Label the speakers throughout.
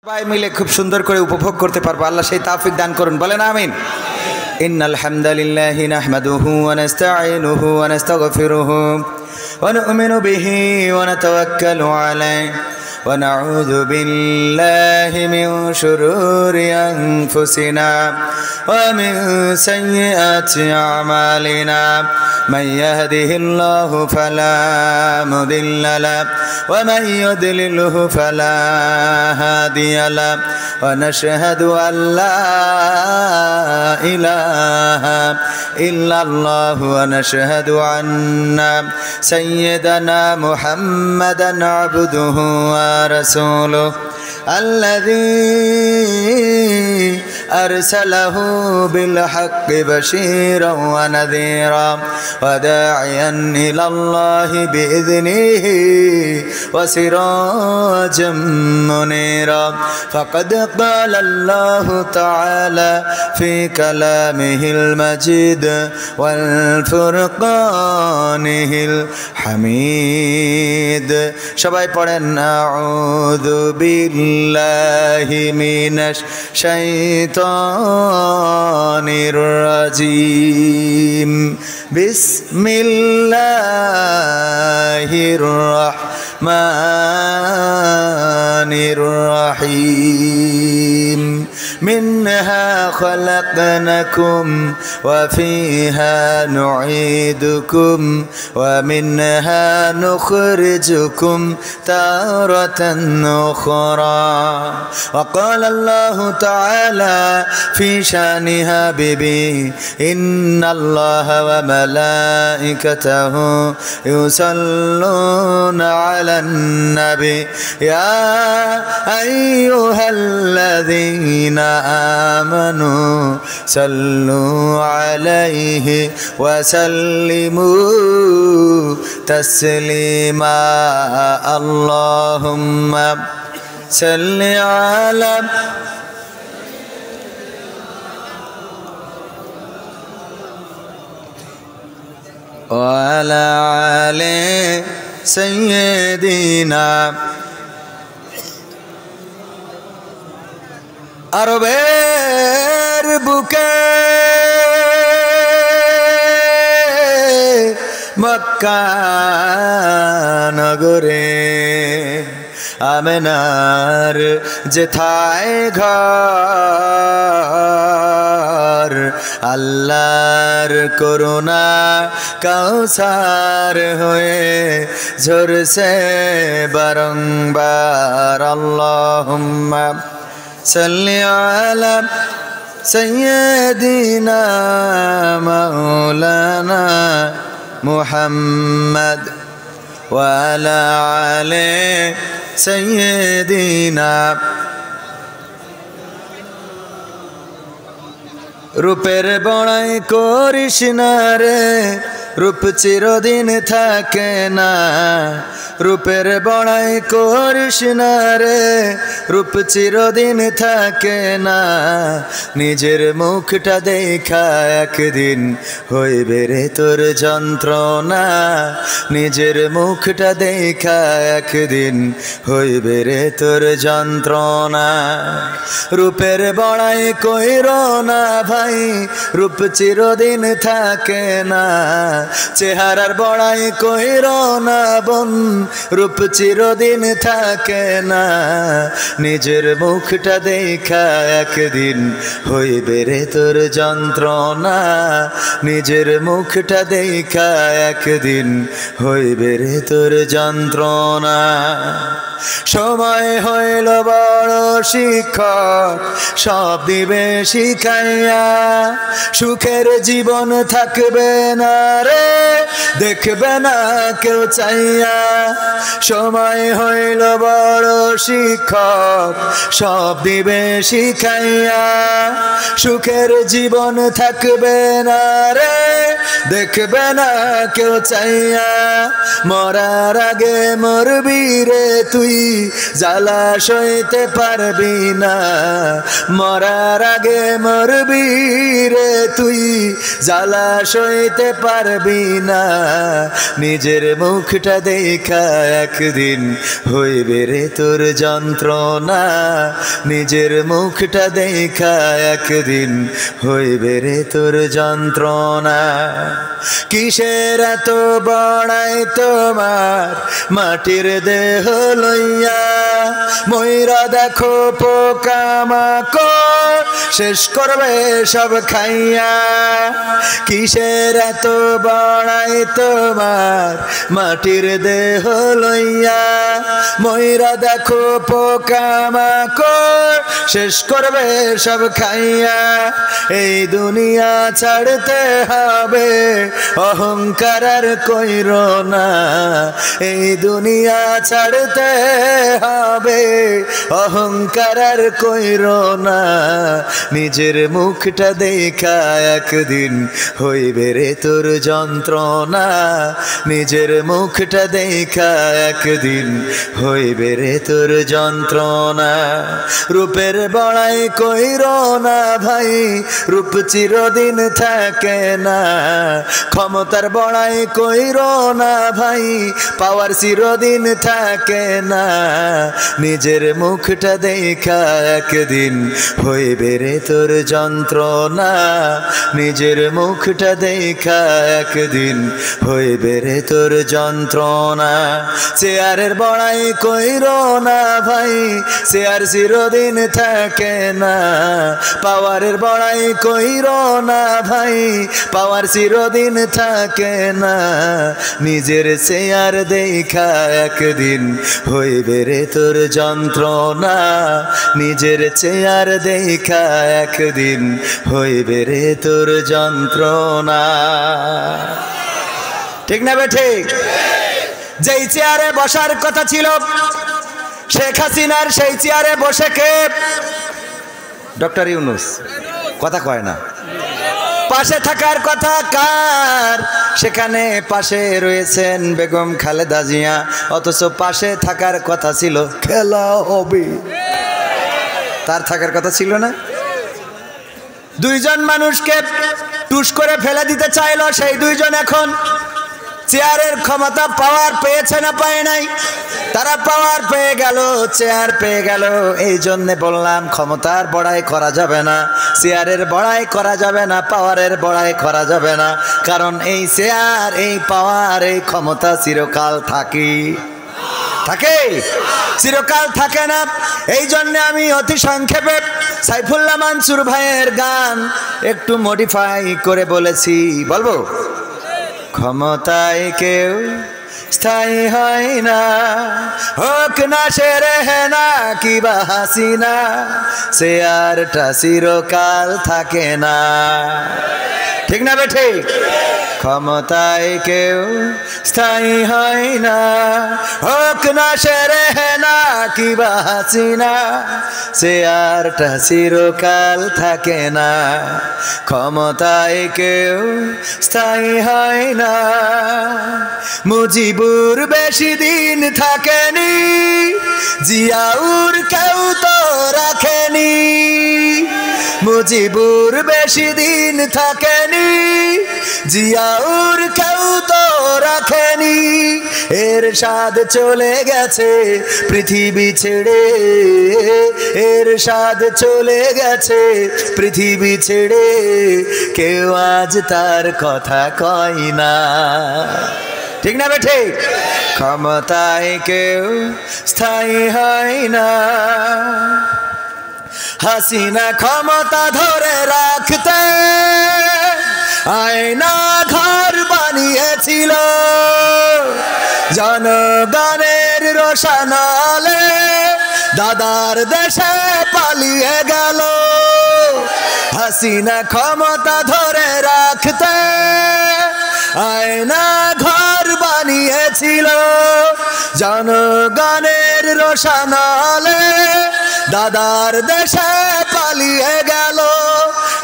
Speaker 1: সবাই মিলে খুব সুন্দর করে উপভোগ করতে পারবো। আল্লাহ সেই তৌফিক দান করুন, বলেন আমিন। ইন্নাল হামদালিল্লাহি নাহমাদুহু ওয়া নাস্তাঈনুহু ওয়া নাস্তাগফিরুহু ওয়া নু'মিনু বিহি ওয়া নাতাওয়াক্কালু আলাইহি ওয়া নাউযু বিল্লাহি মিন শুরুরি আনফুসিনা ওয়া মিন সাইয়্যাতি আমালিনা মান ইয়াহদিহিল্লাহু ফালা মুদিল্লা লাহু ওয়া মান ইউদ্লিলহু ফালা হাদিয়া লাহু ওয়া নাশহাদু আল্লা ইলাহা ইল্লাল্লাহু ওয়া নাশহাদু আন্না সাইয়্যিদানা মুহাম্মাদান আবদুহু ওয়া রাসূলুহু الذي أرسله بالحق بشيرا ونذيرا وداعيا إلى الله بإذنه وسراجا منيرا فقد قال الله تعالى في كلامه المجيد والفرقانه الحميد সবাই পড়েন আউযু বিল্লাহি মিনাশ শাইতানির রাজিম বিসমিল্লাহির রাহমানির রহিম منها خلقناكم وفيها نعيدكم ومنها نخرجكم تارة أخرى وقال الله تعالى في شأنها ببي إن الله وملائكته يصلون على النبي يا أيها الذين آمنوا صلوا عليه وسلموا تسليما اللهم صل على وعلى آل سيدنا আরবের বুকে মক্কা নগরে আমেনার যেথায় ঘর আল্লাহর করুণা কাউসার হয়ে ঝরছে বারংবার আল্লাহুম্মা সাল্লি আলা সাইয়্যিদিনা মাওলানা মুহাম্মদ ওয়া আলা আলি সাইয়্যিদিনা রূপের বড়াই করিস না রে রূপ চিরদিন থাকে না রূপের বড়াই করিস না রে রূপ চিরদিন থাকে না নিজের মুখটা দেখা একদিন হইবে রে তোর যন্ত্রণা নিজের মুখটা দেখা একদিন হইবে রে তোর যন্ত্রণা রূপের বড়াই কইর না ভাই রূপ চিরদিন থাকে না চেহারার বড়াই কইর না বোন রূপ চিরদিন থাকে না নিজের মুখটা দেখা একদিন হইবে রে তোর যন্ত্রণা নিজের মুখটা দেখা একদিন হইবে রে তোর যন্ত্রণা সময় হইল বড় শিক্ষক সব দিবে শিখাইয়া সুখের জীবন থাকবে না রে দেখবে না কেউ চাইয়া সময় হইল বড় শিক্ষক সব দিবে শিখাইয়া সুখের জীবন থাকবে না রে দেখবে না কেউ চাইয়া মরার আগে মরবি রে তুই জ্বালা সইতে পারবি পারবি না, মরার আগে মরবি রে তুই, জ্বালা সইতে পারবি না। নিজের মুখটা দেখা একদিন হইবে রে তোর যন্ত্রণা, নিজের মুখটা দেখা একদিন হইবে রে তোর যন্ত্রণা। কিসের এত বড়াই তোমার মাটির দেহ লইয়া, ময়রা দেখো পোকামাকড় শেষ করবে সব খাইয়া। কিসের এত বড়াই তোমার মাটির দেহ লইয়া, ময়রা দেখো পোকামাকড় শেষ করবে সব খাইয়া। এই দুনিয়া ছাড়তে হবে, অহংকার আর কইরো না, এই দুনিয়া ছাড়তে হবে, অহংকার আর কইরো না। নিজের মুখটা দেখা একদিন হইবে রে তোর যন্ত্রণা, নিজের মুখটা দেখা একদিন হইবে রে তোর যন্ত্রণা। রূপের বড়াই কইরো না ভাই, রূপ চিরদিন থাকে না। ক্ষমতার বড়াই কইরো না ভাই, পাওয়ার চিরদিন থাকে না। নিজের মুখটা দেখা একদিন হইবে রে তোর যন্ত্রণা, নিজের মুখটা দেখা একদিন হইবে রে তোর যন্ত্রণা। চেয়ারের বড়াই কইরো না ভাই, চেয়ার চিরদিন থাকে না। পাওয়ারের বড়াই কইরো না ভাই, পাওয়ার চিরদিন থাকে না। নিজের চেয়ার দেখা একদিন হইবে রে তোর যন্ত্রণা, নিজের চেয়ার দেখা একদিন হইবে রে তোর যন্ত্রণা। ঠিক না বে ঠিক? যেই চেয়ারে বসার কথা ছিল শেখ হাসিনার, সেই চেয়ারে বসে কে? ডক্টর ইউনূস। কথা কয় না। পাশে থাকার কথা কার? সেখানে পাশে রয়েছেন বেগম খালেদা জিয়া, অথচ পাশে থাকার কথা ছিল খেলা হবে, তার থাকার কথা ছিল না। দুইজন মানুষকে টুস করে ফেলে দিতে চাইলো, সেই দুইজন এখন চেয়ারের ক্ষমতা পাওয়ার পেয়েছে না পায় নাই? তারা পাওয়ার পেয়ে গেল, চেয়ার পেয়ে গেল। এই জন্যে বললাম ক্ষমতার বড়াই করা যাবে না, চেয়ারের বড়াই করা যাবে না, পাওয়ারের বড়াই করা যাবে না। কারণ এই চেয়ার, এই পাওয়ার, এই ক্ষমতা চিরকাল থাকে, চিরকাল থাকে না। এই জন্যে আমি অতি সংক্ষেপে সাইফুল্লাহ মানসুর ভাইয়ের গান একটু মডিফাই করে বলেছি। বলবো, ক্ষমতায় কেউ স্থায়ী হয় না, হোক না সে রেহেনা কিবা হাসিনা, চেয়ারটা চিরকাল থাকে না। ঠিক না বে ঠিক? ক্ষমতায় কেউ স্থায়ী হয় না, হোক না সে রেহেনা কিবা হাসিনা, চেয়ারটা চিরকাল থাকে না। ক্ষমতায় কেউ স্থায়ী হয় না। মুজিবুর বেশি দিন থাকেনি, জিয়াউর কেউ তো রাখেনি। মুজিবুর বেশি দিন থাকেনি, জিয়াউর কেউ তো রাখেনি। এরশাদ চলে গেছে পৃথিবী ছেড়ে, এরশাদ চলে গেছে পৃথিবী ছেড়ে, কেউ আজ তার কথা কয় না। ঠিক না বে ঠিক? ক্ষমতায় কেউ স্থায়ী হয় না। হাসিনা ক্ষমতা ধরে রাখতে আয়না ঘর বানিয়েছিল, জনগণের রোশনালে দাদার দেশে পালিয়ে গেল। হাসিনা ক্ষমতা ধরে রাখতে আয়না ঘর বানিয়েছিল, জনগণের রোশনালে দাদার দেশে পালিয়ে গেল।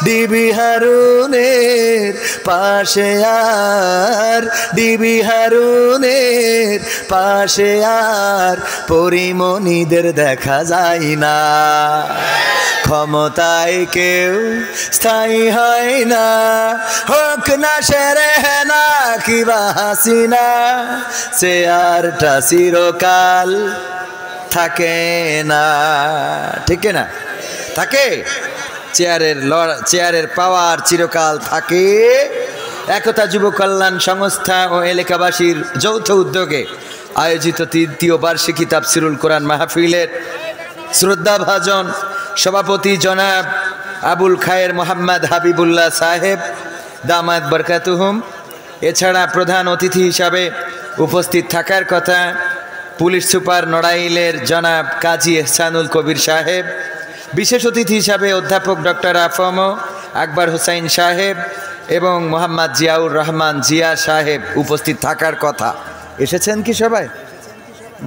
Speaker 1: ডিবি হারুনের পাশে আর ডিবি হারুনের পাশে আর পরিমণিদের দেখা যায় না। ক্ষমতায় কেউ স্থায়ী হয় না, হোক না সেরে না কিবা হাসিনা, চেয়ারটা চিরকাল থাকে না। ঠিক না? থাকে চেয়ারের পাওয়ার চিরকাল থাকে। একতা যুব কল্যাণ সংস্থা ও এলাকাবাসীর যৌথ উদ্যোগে আয়োজিত তৃতীয় বার্ষিকী তাফসিরুল কোরআন মাহফিলের শ্রদ্ধাভাজন সভাপতি জনাব আবুল খায়ের মোহাম্মদ হাবিবুল্লাহ সাহেব দামাত বরকাতুহুম, এছাড়া প্রধান অতিথি হিসাবে উপস্থিত থাকার কথা পুলিশ সুপার নড়াইলের জনাব কাজী এহসানুল কবির সাহেব, বিশেষ অতিথি হিসাবে অধ্যাপক ডক্টর আফম আকবর হুসাইন সাহেব এবং মোহাম্মদ জিয়াউর রহমান জিয়া সাহেব উপস্থিত থাকার কথা। এসেছেন কি সবাই?